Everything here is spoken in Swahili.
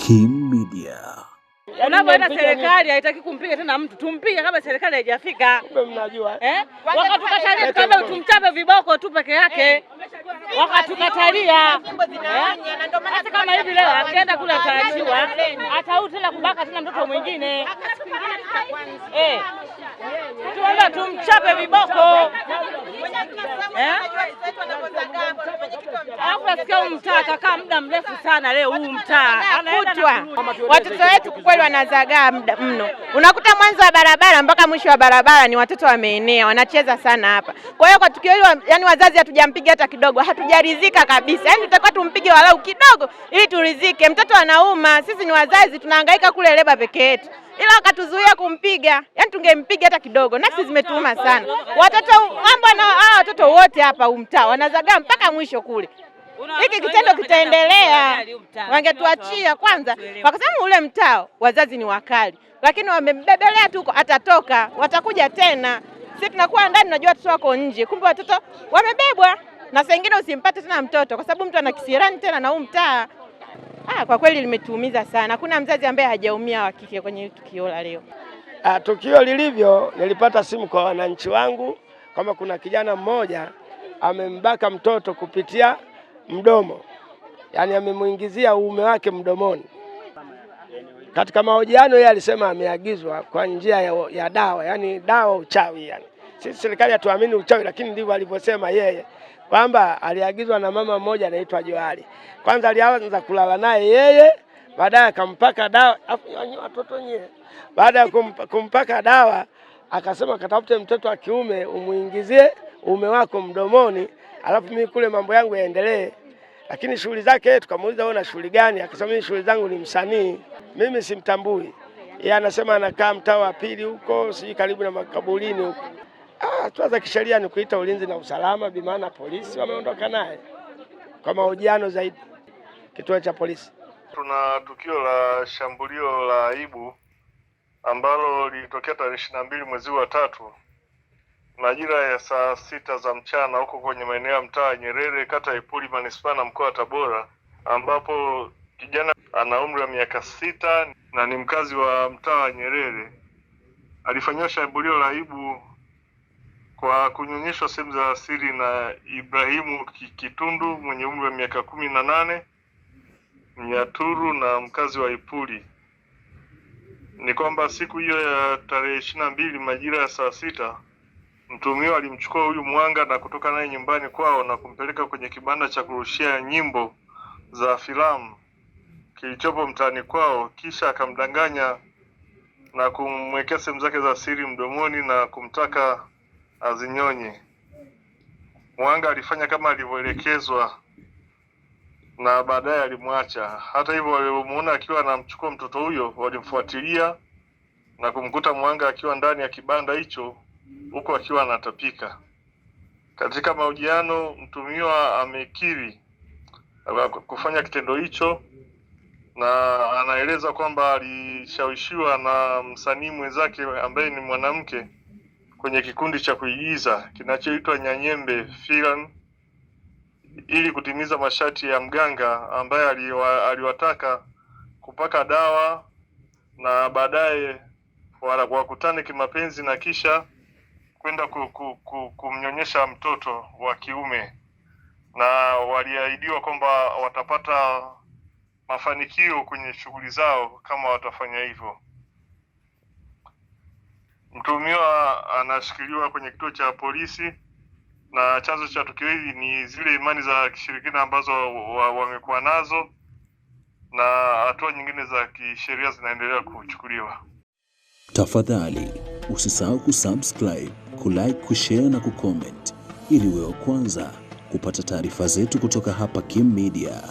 Kim Media. Unapoenda serikali haitaki kumpiga tena mtu, tumpige kama serikali haijafika. Kumbe mnajua. Wakatukatalia tukaambia tumchape viboko tu peke yake. Wakatukatalia. Hata kama hivi leo akienda kule ataachiwa, atarudi tena kubaka tena mtoto mwingine. Tuomba tumchape viboko. Nasikia mtaa kakaa muda mrefu sana leo huu mtaa. Watoto wetu kweli wanazagaa muda mno. Unakuta mwanzo wa barabara mpaka mwisho wa barabara ni watoto wameenea, wanacheza sana hapa. Kwa hiyo kwa tukio hilo, yani wazazi hatujampiga hata kidogo, hatujaridhika kabisa. Yani tutakuwa tumpige walau kidogo ili turidhike. Mtoto anauma, sisi ni wazazi tunahangaika kule leba peke yetu. Ila wakatuzuia kumpiga, yani tungempiga hata kidogo. Nafsi zimetuuma sana. Watoto wote hapa umtaa wanazagaa mpaka mwisho kule. Hiki kitendo kitaendelea, wangetuachia kwanza. Wakasema ule mtao wazazi ni wakali, lakini wamebebelea tu atatoka, watakuja tena. Sisi tunakuwa ndani tunajua watoto wako nje, kumbe watoto wamebebwa. Na saa nyingine usimpate tena mtoto kwa sababu mtu ana kisirani tena na mtaa. Kwa kweli limetuumiza sana. Hakuna mzazi ambaye hajaumia wa kike kwenye tukio la leo. Tukio lilivyo, nilipata simu kwa wananchi wangu kama kuna kijana mmoja amembaka mtoto kupitia mdomo, yani amemuingizia uume wake mdomoni. Katika mahojiano yeye alisema ameagizwa kwa njia ya dawa, yani dawa uchawi. Yani sisi serikali hatuamini uchawi, lakini ndivyo alivyosema yeye, kwamba aliagizwa na mama mmoja anaitwa Joali. Kwanza alianza kulala naye yeye, baadaye akampaka dawa. Watoto nyewe, baada ya kumpaka dawa akasema katafute mtoto wa kiume umuingizie uume wako mdomoni, alafu mimi kule mambo yangu yaendelee. Lakini shughuli zake tukamuuliza wewe una shughuli gani? Akasema mimi shughuli zangu ni msanii. Mimi simtambui. Yeye anasema anakaa mtaa wa pili huko, siji karibu na makaburini huko. Hatua za kisheria ni kuita ulinzi na usalama, bi maana polisi wameondoka naye kwa mahojiano zaidi kituo cha polisi. Tuna tukio la shambulio la aibu ambalo lilitokea tarehe 22 mwezi wa 3 majira ya saa 6 za mchana huko kwenye maeneo ya mtaa Nyerere, kata ya Ipuli, manispaa na mkoa wa Tabora, ambapo kijana ana umri wa miaka 6 na ni mkazi wa mtaa wa Nyerere alifanywa shambulio la aibu kwa kunyonyeshwa sehemu za siri na Ibrahimu Kitundu mwenye umri wa miaka 18, Mnyaturu na mkazi wa Ipuli. Ni kwamba siku hiyo ya tarehe 22 majira ya saa 6 mtuhumiwa alimchukua huyu mwanga na kutoka naye nyumbani kwao na kumpeleka kwenye kibanda cha kurushia nyimbo za filamu kilichopo mtaani kwao, kisha akamdanganya na kumwekea sehemu zake za siri mdomoni na kumtaka azinyonye. Mwanga alifanya kama alivyoelekezwa na baadaye alimwacha. Hata hivyo walimuona akiwa anamchukua mtoto huyo, walimfuatilia na kumkuta Mwanga akiwa ndani ya kibanda hicho huko akiwa anatapika. Katika mahojiano mtuhumiwa amekiri kufanya kitendo hicho na anaeleza kwamba alishawishiwa na msanii mwenzake ambaye ni mwanamke kwenye kikundi cha kuigiza kinachoitwa Nyanyembe Film ili kutimiza masharti ya mganga ambaye aliwataka kupaka dawa na baadaye wakutane kimapenzi na kisha kwenda kumnyonyesha mtoto wa kiume, na waliahidiwa kwamba watapata mafanikio kwenye shughuli zao kama watafanya hivyo. Mtuhumiwa anashikiliwa kwenye kituo cha polisi na chanzo cha tukio hili ni zile imani za kishirikina ambazo wamekuwa nazo, na hatua nyingine za kisheria zinaendelea kuchukuliwa. Tafadhali usisahau kusubscribe, kulike, kushare na kucomment ili uwe wa kwanza kupata taarifa zetu kutoka hapa Kim Media.